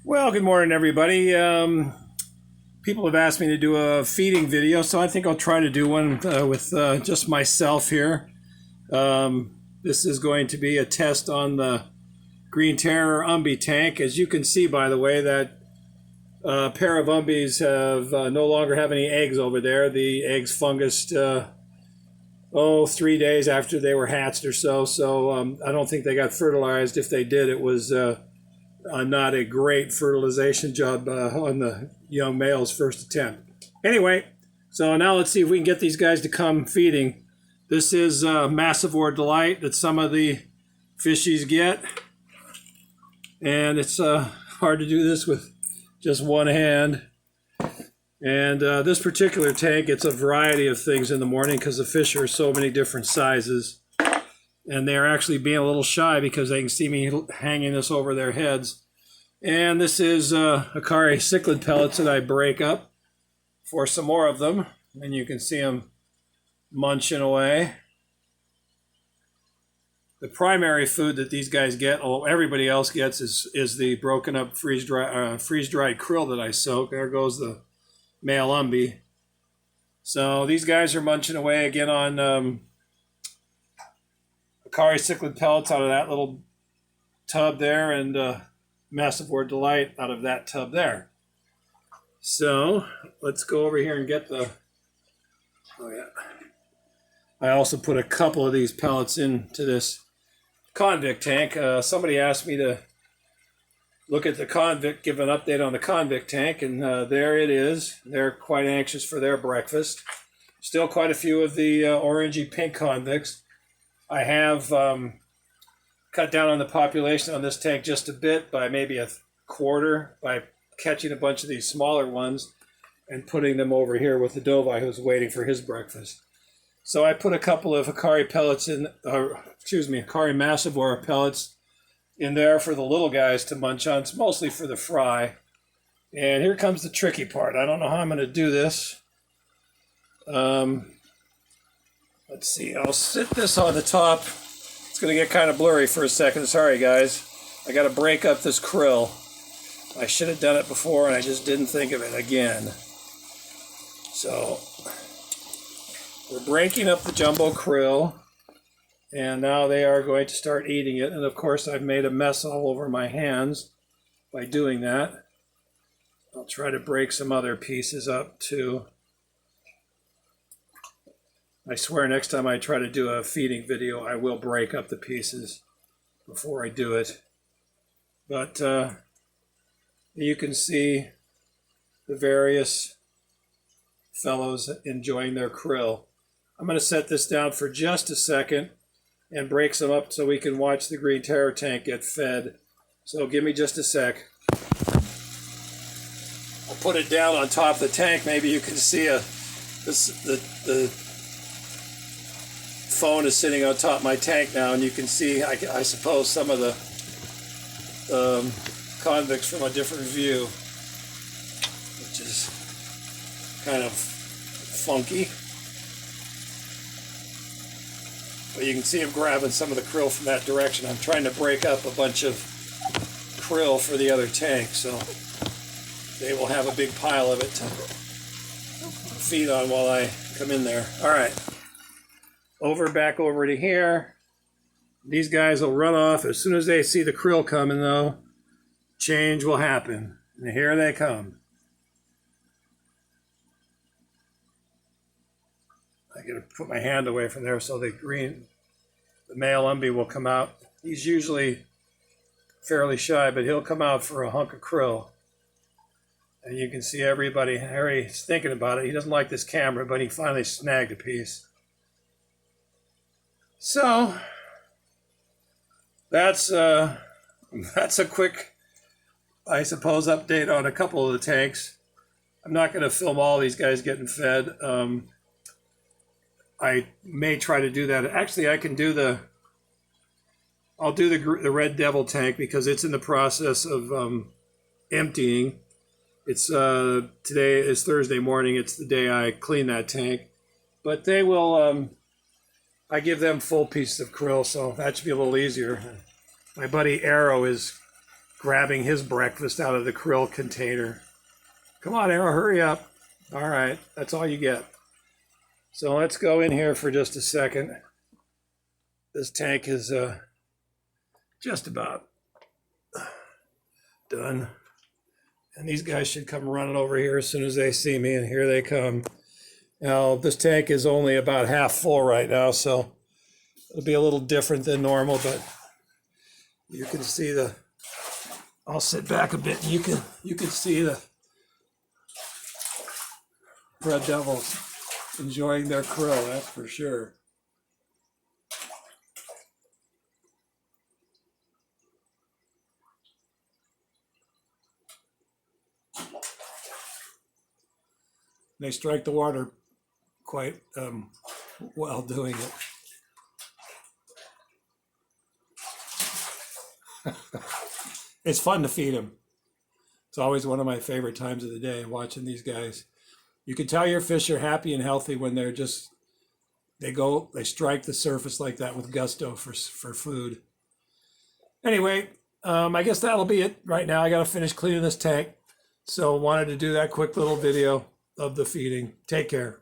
Well, good morning, everybody. People have asked me to do a feeding video, so I think I'll try to do one with just myself here. This is going to be a test on the Green Terror Umbi tank. As you can see, by the way, that pair of Umbies have no longer have any eggs over there. The eggs fungused 3 days after they were hatched or so. So I don't think they got fertilized. If they did, it was not a great fertilization job on the young male's first attempt. Anyway, so now let's see if we can get these guys to come feeding. This is Massivore Delight that some of the fishies get. And it's hard to do this with just one hand. And this particular tank, it's a variety of things in the morning because the fish are so many different sizes. And they're actually being a little shy because they can see me hanging this over their heads. And this is Akari cichlid pellets that I break up for some more of them. And you can see them munching away. The primary food that these guys get, everybody else gets, is the broken up freeze-dried krill that I soak. There goes the male umbi. So these guys are munching away again on Akari cichlid pellets out of that little tub there, and Massivore Delight out of that tub there. So let's go over here and get the. Oh yeah. I also put a couple of these pellets into this convict tank. Somebody asked me to look at the convict, give an update on the convict tank, and there it is. They're quite anxious for their breakfast. Still quite a few of the orangey pink convicts. I have cut down on the population on this tank just a bit, by maybe a quarter, by catching a bunch of these smaller ones and putting them over here with the Dovi who's waiting for his breakfast. So I put a couple of Akari pellets in, Akari Massivore pellets in there for the little guys to munch on. It's mostly for the fry. And here comes the tricky part. I don't know how I'm going to do this. Let's see. I'll sit this on the top. It's going to get kind of blurry for a second. Sorry, guys. I got to break up this krill. I should have done it before, and I just didn't think of it again. So we're breaking up the jumbo krill, and now they are going to start eating it. And of course, I've made a mess all over my hands by doing that. I'll try to break some other pieces up too. I swear next time I try to do a feeding video, I will break up the pieces before I do it. But you can see the various fellows enjoying their krill. I'm going to set this down for just a second and break some up so we can watch the Green Terror tank get fed. So give me just a sec. I'll put it down on top of the tank. Maybe you can see the phone is sitting on top of my tank now, and you can see, I suppose, some of the convicts from a different view, which is kind of funky. But you can see him grabbing some of the krill from that direction. I'm trying to break up a bunch of krill for the other tank, so they will have a big pile of it to feed on while I come in there. All right. Back over to here. These guys will run off as soon as they see the krill coming, though. Change will happen. And here they come. I gotta put my hand away from there so the male umbi will come out. He's usually fairly shy, but he'll come out for a hunk of krill. And you can see everybody, Harry's thinking about it. He doesn't like this camera, but he finally snagged a piece. So that's a quick, I suppose, update on a couple of the tanks. I'm not going to film all these guys getting fed. I may try to do that. Actually, I'll do the Red Devil tank because it's in the process of emptying. It's today is Thursday morning. It's the day I clean that tank, but they will. I give them full pieces of krill, so that should be a little easier. My buddy Arrow is grabbing his breakfast out of the krill container. Come on, Arrow, hurry up. All right, that's all you get. So let's go in here for just a second. This tank is just about done. And these guys should come running over here as soon as they see me, and here they come. Now, this tank is only about half full right now, so it'll be a little different than normal, but you can see the, I'll sit back a bit, and you can see the red devils enjoying their krill, that's for sure. They strike the water quite well doing it. It's fun to feed them. It's always one of my favorite times of the day, watching these guys. You can tell your fish are happy and healthy when they're just, they strike the surface like that with gusto for food. Anyway, I guess that'll be it right now. I got to finish cleaning this tank. So wanted to do that quick little video of the feeding. Take care.